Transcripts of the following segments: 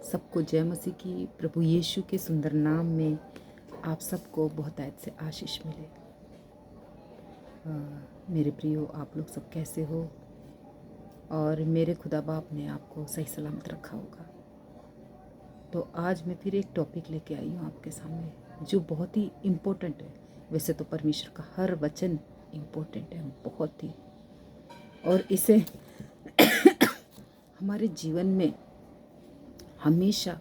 सबको जय मसीह की। प्रभु यीशु के सुंदर नाम में आप सबको बहुत ऐत से आशीष मिले। मेरे प्रियो, आप लोग सब कैसे हो? और मेरे खुदा बाप ने आपको सही सलामत रखा होगा। तो आज मैं फिर एक टॉपिक लेके आई हूँ आपके सामने जो बहुत ही इम्पोर्टेंट है। वैसे तो परमेश्वर का हर वचन इम्पोर्टेंट है, बहुत ही, और इसे हमारे जीवन में हमेशा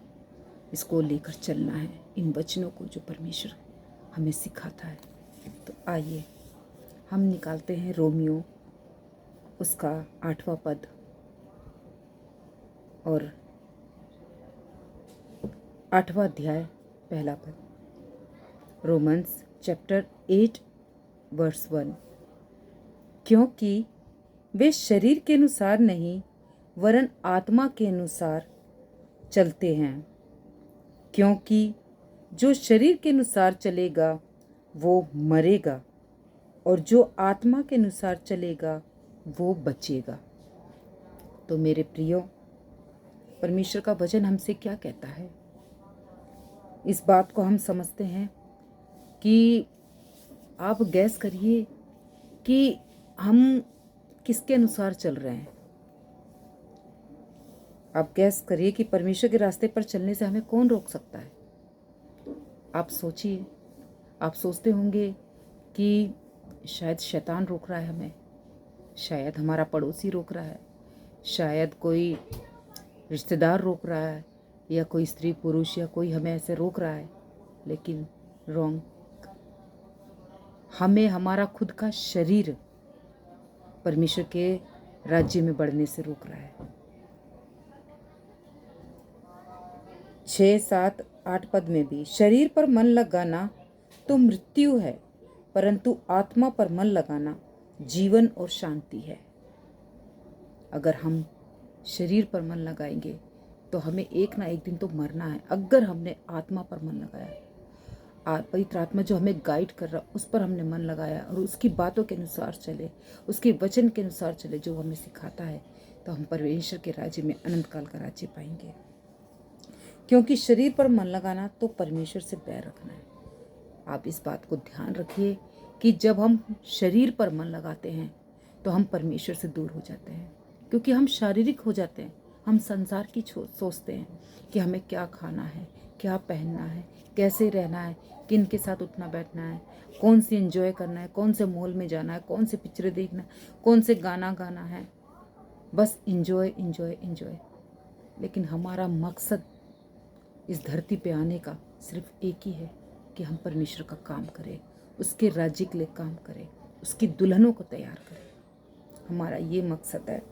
इसको लेकर चलना है, इन वचनों को जो परमेश्वर हमें सिखाता है। तो आइए हम निकालते हैं रोमियो उसका 8वां पद और 8वां अध्याय पहला पद। Romans chapter 8 verse 1। क्योंकि वे शरीर के अनुसार नहीं वरन आत्मा के अनुसार चलते हैं, क्योंकि जो शरीर के अनुसार चलेगा वो मरेगा, और जो आत्मा के अनुसार चलेगा वो बचेगा। तो मेरे प्रियो, परमेश्वर का वचन हमसे क्या कहता है? इस बात को हम समझते हैं कि आप गैस करिए कि हम किसके अनुसार चल रहे हैं। आप गैस करिए कि परमेश्वर के रास्ते पर चलने से हमें कौन रोक सकता है? आप सोचिए। आप सोचते होंगे कि शायद शैतान रोक रहा है हमें, शायद हमारा पड़ोसी रोक रहा है, शायद कोई रिश्तेदार रोक रहा है, या कोई स्त्री पुरुष या कोई हमें ऐसे रोक रहा है। लेकिन रॉन्ग। हमें हमारा खुद का शरीर परमेश्वर के राज्य में बढ़ने से रोक रहा है। 6, 7, 8 पद में भी, शरीर पर मन लगाना तो मृत्यु है, परंतु आत्मा पर मन लगाना जीवन और शांति है। अगर हम शरीर पर मन लगाएंगे तो हमें एक ना एक दिन तो मरना है। अगर हमने आत्मा पर मन लगाया, पवित्र आत्मा जो हमें गाइड कर रहा, उस पर हमने मन लगाया और उसकी बातों के अनुसार चले, उसके वचन के अनुसार चले जो हमें सिखाता है, तो हम परमेश्वर के राज्य में अनंत काल का राज्य पाएंगे। क्योंकि शरीर पर मन लगाना तो परमेश्वर से बैर रखना है। आप इस बात को ध्यान रखिए कि जब हम शरीर पर मन लगाते हैं तो हम परमेश्वर से दूर हो जाते हैं, क्योंकि हम शारीरिक हो जाते हैं। हम संसार की सोचते हैं कि हमें क्या खाना है, क्या पहनना है, कैसे रहना है, किन के साथ उठना बैठना है, कौन सी एंजॉय करना है, कौन से मॉल में जाना है, कौन से पिक्चरें देखना है, कौन से गाना गाना है। बस एंजॉय एंजॉय एंजॉय। लेकिन हमारा मकसद इस धरती पे आने का सिर्फ एक ही है कि हम परमेश्वर का काम करें, उसके राज्य के लिए काम करें, उसकी दुल्हनों को तैयार करें। हमारा ये मकसद है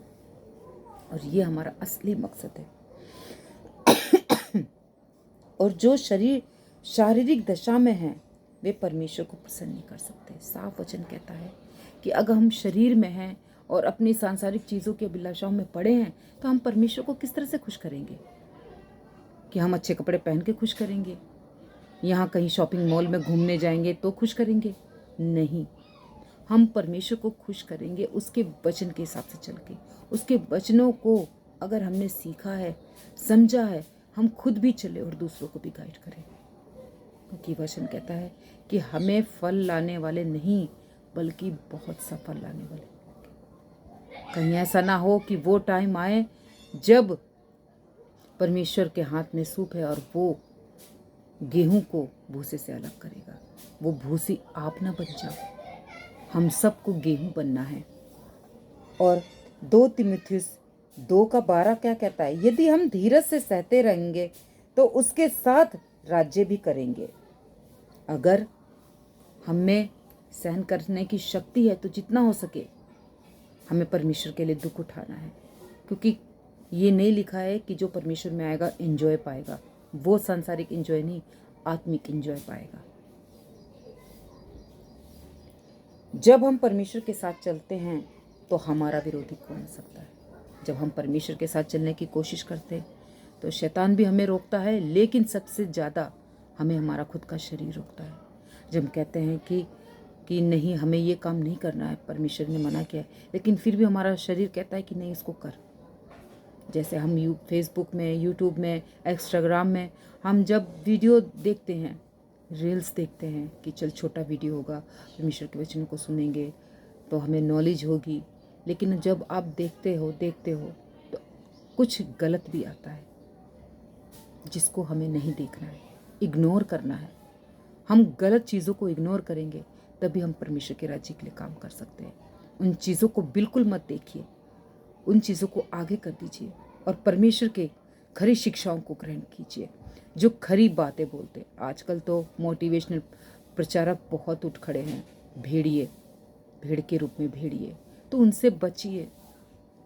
और ये हमारा असली मकसद है। और जो शारीरिक दशा में हैं वे परमेश्वर को प्रसन्न नहीं कर सकते। साफ वचन कहता है कि अगर हम शरीर में हैं और अपनी सांसारिक चीज़ों की अभिलाषाओं में पड़े हैं तो हम परमेश्वर को किस तरह से खुश करेंगे? कि हम अच्छे कपड़े पहन के खुश करेंगे, यहाँ कहीं शॉपिंग मॉल में घूमने जाएंगे तो खुश करेंगे? नहीं। हम परमेश्वर को खुश करेंगे उसके वचन के हिसाब से चल के। उसके वचनों को अगर हमने सीखा है, समझा है, हम खुद भी चले और दूसरों को भी गाइड करें। क्योंकि वचन कहता है कि हमें फल लाने वाले नहीं बल्कि बहुत सा फल लाने वाले। कहीं ऐसा ना हो कि वो टाइम आए जब परमेश्वर के हाथ में सूप है और वो गेहूं को भूसे से अलग करेगा। वो भूसी आप ना बन जाओ, हम सबको गेहूं बनना है। और 2 तीमुथियुस 2:12 क्या कहता है? यदि हम धीरज से सहते रहेंगे तो उसके साथ राज्य भी करेंगे। अगर हमें सहन करने की शक्ति है तो जितना हो सके हमें परमेश्वर के लिए दुख उठाना है, क्योंकि ये नहीं लिखा है कि जो परमेश्वर में आएगा एंजॉय पाएगा। वो सांसारिक एंजॉय नहीं, आत्मिक एंजॉय पाएगा। जब हम परमेश्वर के साथ चलते हैं तो हमारा विरोधी कौन हो सकता है? जब हम परमेश्वर के साथ चलने की कोशिश करते हैं तो शैतान भी हमें रोकता है, लेकिन सबसे ज़्यादा हमें हमारा खुद का शरीर रोकता है। जब हम कहते हैं कि नहीं, हमें ये काम नहीं करना है, परमेश्वर ने मना किया है, लेकिन फिर भी हमारा शरीर कहता है कि नहीं, इसको कर। जैसे हम फेसबुक में, यूट्यूब में, इंस्टाग्राम में हम जब वीडियो देखते हैं, रील्स देखते हैं कि चल छोटा वीडियो होगा, परमेश्वर के वचनों को सुनेंगे तो हमें नॉलेज होगी, लेकिन जब आप देखते हो तो कुछ गलत भी आता है जिसको हमें नहीं देखना है, इग्नोर करना है। हम गलत चीज़ों को इग्नोर करेंगे तभी हम परमेश्वर के राज्य के लिए काम कर सकते हैं। उन चीज़ों को बिल्कुल मत देखिए, उन चीज़ों को आगे कर दीजिए और परमेश्वर के खरी शिक्षाओं को ग्रहण कीजिए, जो खरी बातें बोलते। आजकल तो मोटिवेशनल प्रचारक बहुत उठ खड़े हैं, भेड़ के रूप में भेड़िए, तो उनसे बचिए।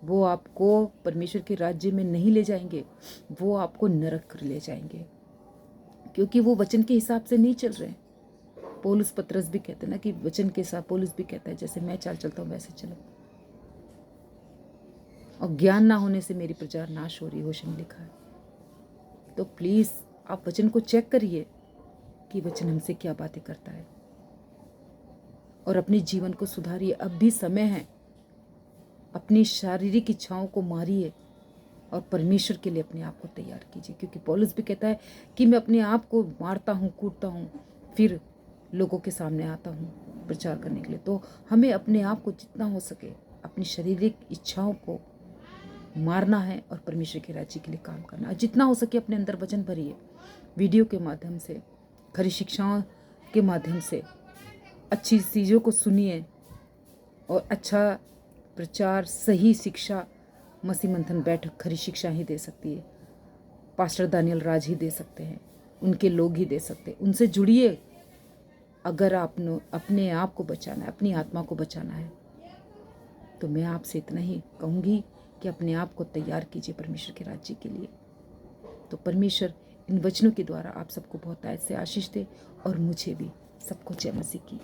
वो आपको परमेश्वर के राज्य में नहीं ले जाएंगे, वो आपको नरक ले जाएंगे, क्योंकि वो वचन के हिसाब से नहीं चल रहे हैं। पौलुस पतरस भी कहते हैं ना कि वचन के साथ, पौलुस भी कहता है जैसे मैं चाल चलता हूँ वैसे चलो। और ज्ञान ना होने से मेरी प्रजा नाश हो रही, होशे में लिखा है। तो प्लीज़ आप वचन को चेक करिए कि वचन हमसे क्या बातें करता है और अपने जीवन को सुधारिए। अब भी समय है, अपनी शारीरिक इच्छाओं को मारिए और परमेश्वर के लिए अपने आप को तैयार कीजिए, क्योंकि पौलुस भी कहता है कि मैं अपने आप को मारता हूँ, कूटता हूँ, फिर लोगों के सामने आता हूँ प्रचार करने के लिए। तो हमें अपने आप को जितना हो सके अपनी शारीरिक इच्छाओं को मारना है और परमेश्वर के राज्य के लिए काम करना है। जितना हो सके अपने अंदर वचन भरिए, वीडियो के माध्यम से, खरी शिक्षाओं के माध्यम से अच्छी चीज़ों को सुनिए और अच्छा प्रचार, सही शिक्षा मसीह मंथन बैठक खरी शिक्षा ही दे सकती है। पास्टर दानियल राज ही दे सकते हैं, उनके लोग ही दे सकते हैं। उनसे जुड़िए। अगर आपने अपने आप को बचाना है, अपनी आत्मा को बचाना है, तो मैं आपसे इतना ही कहूँगी कि अपने आप को तैयार कीजिए परमेश्वर के राज्य के लिए। तो परमेश्वर इन वचनों के द्वारा आप सबको बहुत से आशीष दे और मुझे भी। सबको जय मसीह की।